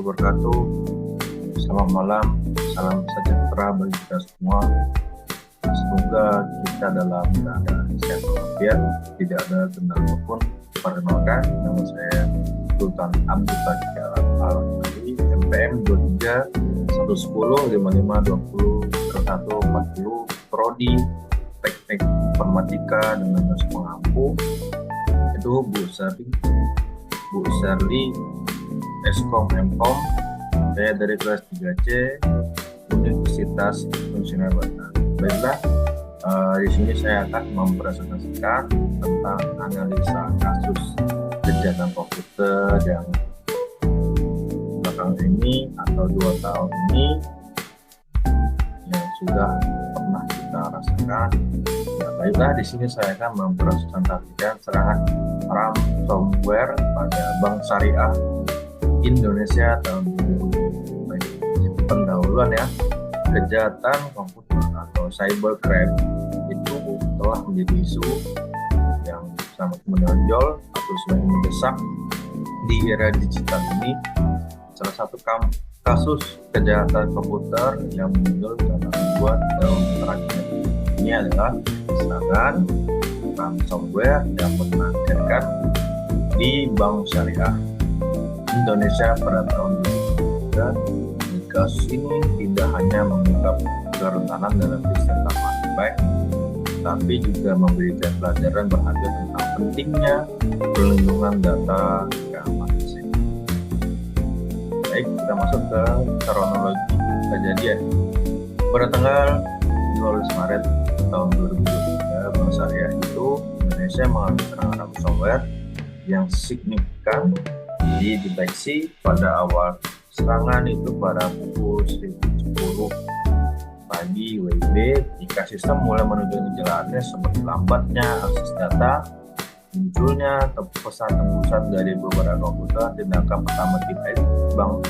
wabarakatuh. Selamat malam, salam sejahtera bagi kita semua. Semoga kita dalam keadaan sehat walafiat, tidak ada kendala apapun. Perkenalkan, nama saya Sultan Abdul Qadir Al-Akbari, MPM 23 110 55 20 01 40, Prodi Teknik Informatika dengan garis pengampu. Itu Bu Serli Eskom Mkom. Saya dari kelas 3C Universitas Indonesia Batang. Baiklah, di sini saya akan mempresentasikan tentang analisa kasus kejahatan komputer yang belakang ini atau 2 tahun ini yang sudah pernah kita rasakan. Ya, baiklah, di sini saya akan mempresentasikan serangan ransomware pada Bank Syariah Indonesia tahun 2020. Baik, pendahuluan ya. Kejahatan komputer atau cybercrime itu telah menjadi isu yang sangat menonjol atau semakin mendesak di era digital ini. Salah satu kasus kejahatan komputer yang muncul dalam 2 tahun terakhir ini adalah serangan ransomware yang mengagetkan di Bank Syariah Indonesia pada tahun 2023. Kasus ini tidak hanya mengungkap kerentanan dalam sistem keamanan baik, tapi juga memberikan pelajaran berharga tentang pentingnya perlindungan data keamanan. Baik, kita masuk ke kronologi kejadian. Pada tanggal 12 Maret tahun 2023, Bank Syariah itu Indonesia mengalami serangan ransomware yang signifikan dideteksi pada awal serangan itu pada pukul 10 pagi WIB jika sistem mulai menunjukkan gejalanya seperti lambatnya akses data, munculnya pesan tembusan dari beberapa komputer. Tindakan pertama kita bank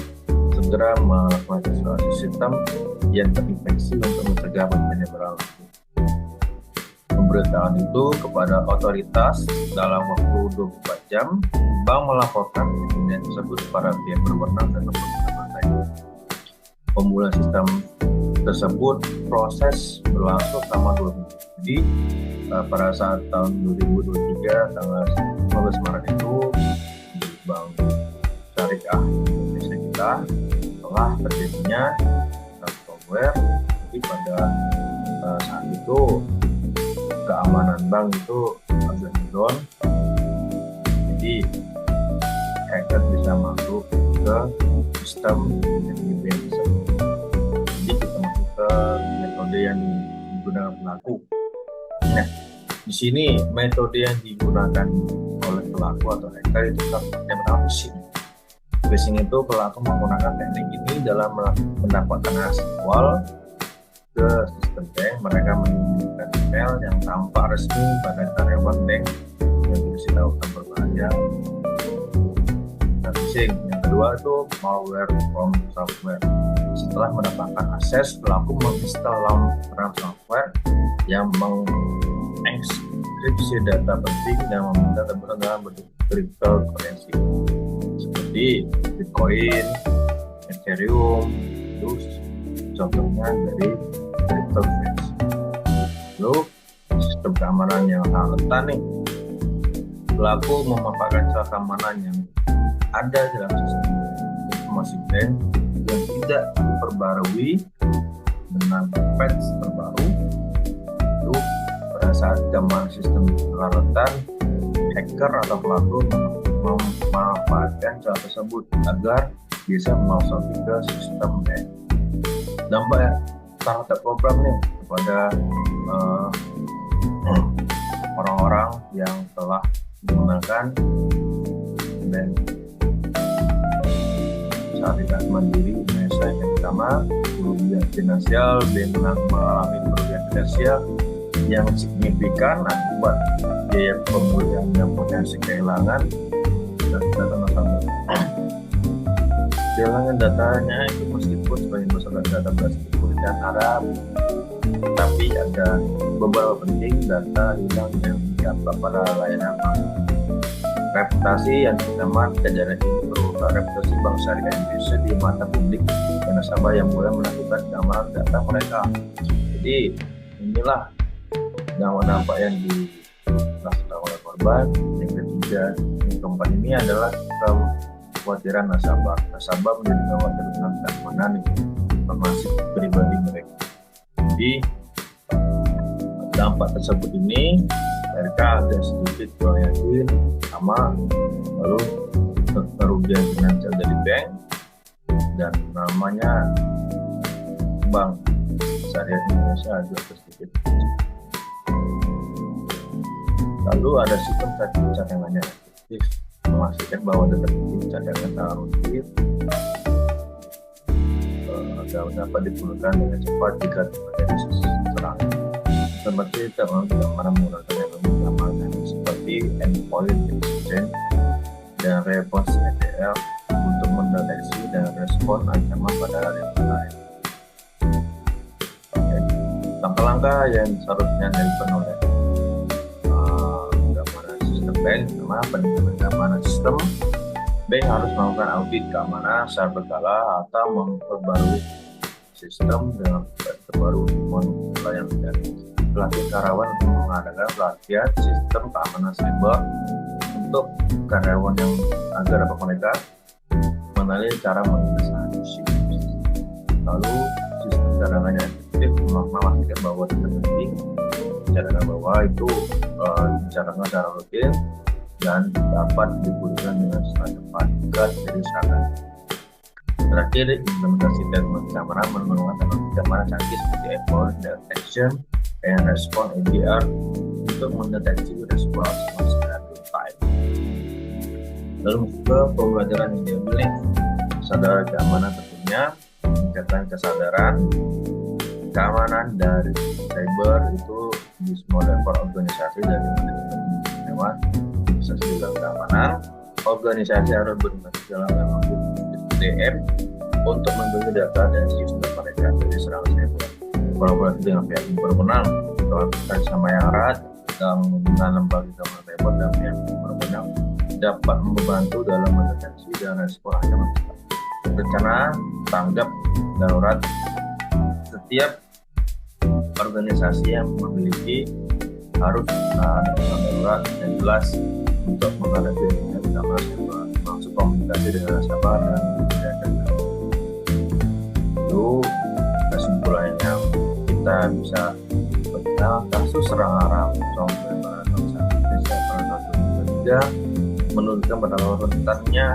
segera melakukan isolasi sistem yang terinfeksi untuk mencegah penyebaran. Pemberitahuan itu kepada otoritas dalam waktu 24 jam. Bank melaporkan insiden tersebut pada pihak berwenang dan terkait. Pemulihan sistem tersebut proses berlangsung selama 2 minggu. Jadi pada saat tahun 2023 tanggal 15 Maret itu di Bank Syariah Indonesia kita telah terjadinya ransomware. Jadi pada saat itu keamanan bank itu agak down. Jadi hacker bisa masuk ke sistem NIB tersebut. Jadi kita masuk ke metode yang digunakan pelaku. Nah, di sini metode yang digunakan oleh pelaku atau hacker itu yang pertama phishing. Phishing itu pelaku menggunakan teknik ini dalam mendapatkan hasil awal ke sistem bank. Mereka mengirimkan email yang tampak resmi pada karyawan bank yang berisi tautan berbahaya. Yang kedua itu malware from software. Setelah mendapatkan akses, pelaku menginstal ransomware yang mengekskripsi data penting dan meminta tebusan dalam bentuk cryptocurrency seperti Bitcoin, Ethereum, itu contohnya dari cryptocurrency. Lalu sistem keamanan yang sangat rentan nih. Pelaku memanfaatkan celah keamanan yang ada dalam sistem informasi bank yang tidak diperbarui dengan patch terbaru. Lalu pada saat zaman sistem telah rentan, hacker atau pelaku memanfaatkan celah tersebut agar bisa masuk ke sistem bank. Dampak terhadap program nih kepada orang-orang yang telah menggunakan bank Syariah Mandiri Indonesia. Yang pertama, kerugian finansial. Bank mengalami kerugian finansial yang signifikan akibat biaya pemulihan yang potensi kehilangan data nasabah. Kehilangan datanya itu meskipun sebagian besar data berhasil dipulihkan Arab, tapi ada beberapa penting data hilang yang didapat pada layanan. Reputasi yang sama kejadian ini perlu merusak reputasi bank syariah Indonesia di mata publik dan nasabah yang mulai melakukan keamanan data mereka. Jadi inilah dampak yang dirasakan oleh korban. Yang ketiga, yang keempat ini adalah kekhawatiran nasabah. Nasabah menjadi khawatir tentang keamanan informasi pribadi mereka. Jadi dampak tersebut ini mereka agak sedikit yakin sama, lalu kerugian finansial dari bank dan namanya Bank Syariah Indonesia agak sedikit. Lalu ada sistem cadangannya efektif, memastikan bahwa data cadangan dalam aktif dapat digunakan dengan cepat jika terjadi serangan. Seperti keamanan menggunakan teknologi keamanan seperti endpoint exchange dan response ETL untuk mendeteksi dan respon ancaman pada real time. Langkah-langkah yang seharusnya dilakukan oleh keamanan sistem bank, keamanan sistem bank harus melakukan audit keamanan secara berkala atau memperbarui sistem dengan terbaru pelayanan. Pelatih karyawan untuk mengadakan pelatihan sistem keamanan cyber untuk karyawan yang agar dapat mereka mengenali cara menginvestasi. Lalu sistem cadangannya efektif, memastikan bahwa tidak penting cadangan bawah itu dicatatkan secara rutin dan dapat digunakan dengan secara cepat jika terjadi serangan. Terakhir, implementasi teknologi keamanan menggunakan teknologi keamanan canggih seperti endpoint detection and response EDR untuk mendeteksi respons secara real time. Lalu ke pembelajaran yang diambil nih, kesadaran keamanan tentunya meningkatkan kesadaran keamanan dari cyber itu di semua level organisasi dari manajemen hewan, organisasi dalam keamanan. Organisasi harus berinvestasi dalam teknologi DM untuk melindungi data dan sistem mereka dari serangan cyber. Kolaborasi dengan pihak yang berwenang, kolaborasi sama yang erat dalam menggunakan lembaga keamanan cyber dan pihak yang berwenang dapat membantu dalam mendeteksi dan respon ancaman. Rencana tanggap darurat, setiap organisasi yang memiliki harus ada rencana darurat yang jelas untuk menghadapi keamanan cyber, termasuk komunikasi dengan nasabah dan menjaga. Itu kesimpulan yang kita bisa mengenal kasus serangan Indonesia pada tahun 2023 menunjukkan betapa rentannya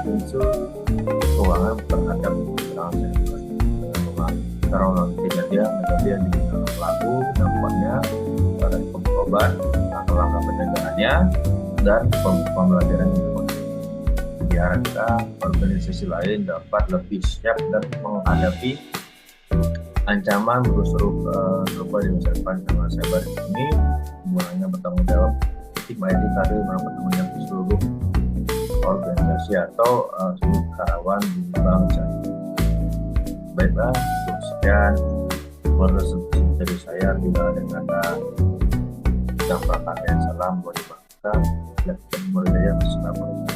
isu keuangan terhadap serangan cyber. Karena kejadian yang digunakan pelaku, dampaknya pada korban, langkah pencegahannya, dan pembelajaran yang diharapkan organisasi lain dapat lebih siap dan menghadapi ancaman serupa di masa depan. Karena cyber ini semuanya bertanggung jawab tim IT tadi bertanggung jawab seluruh organisasi atau seluruh karyawan di bangsa. Baiklah, sekian dari saya. Bila ada kata yang salam buat bangsa, ya, kemudian assalamualaikum.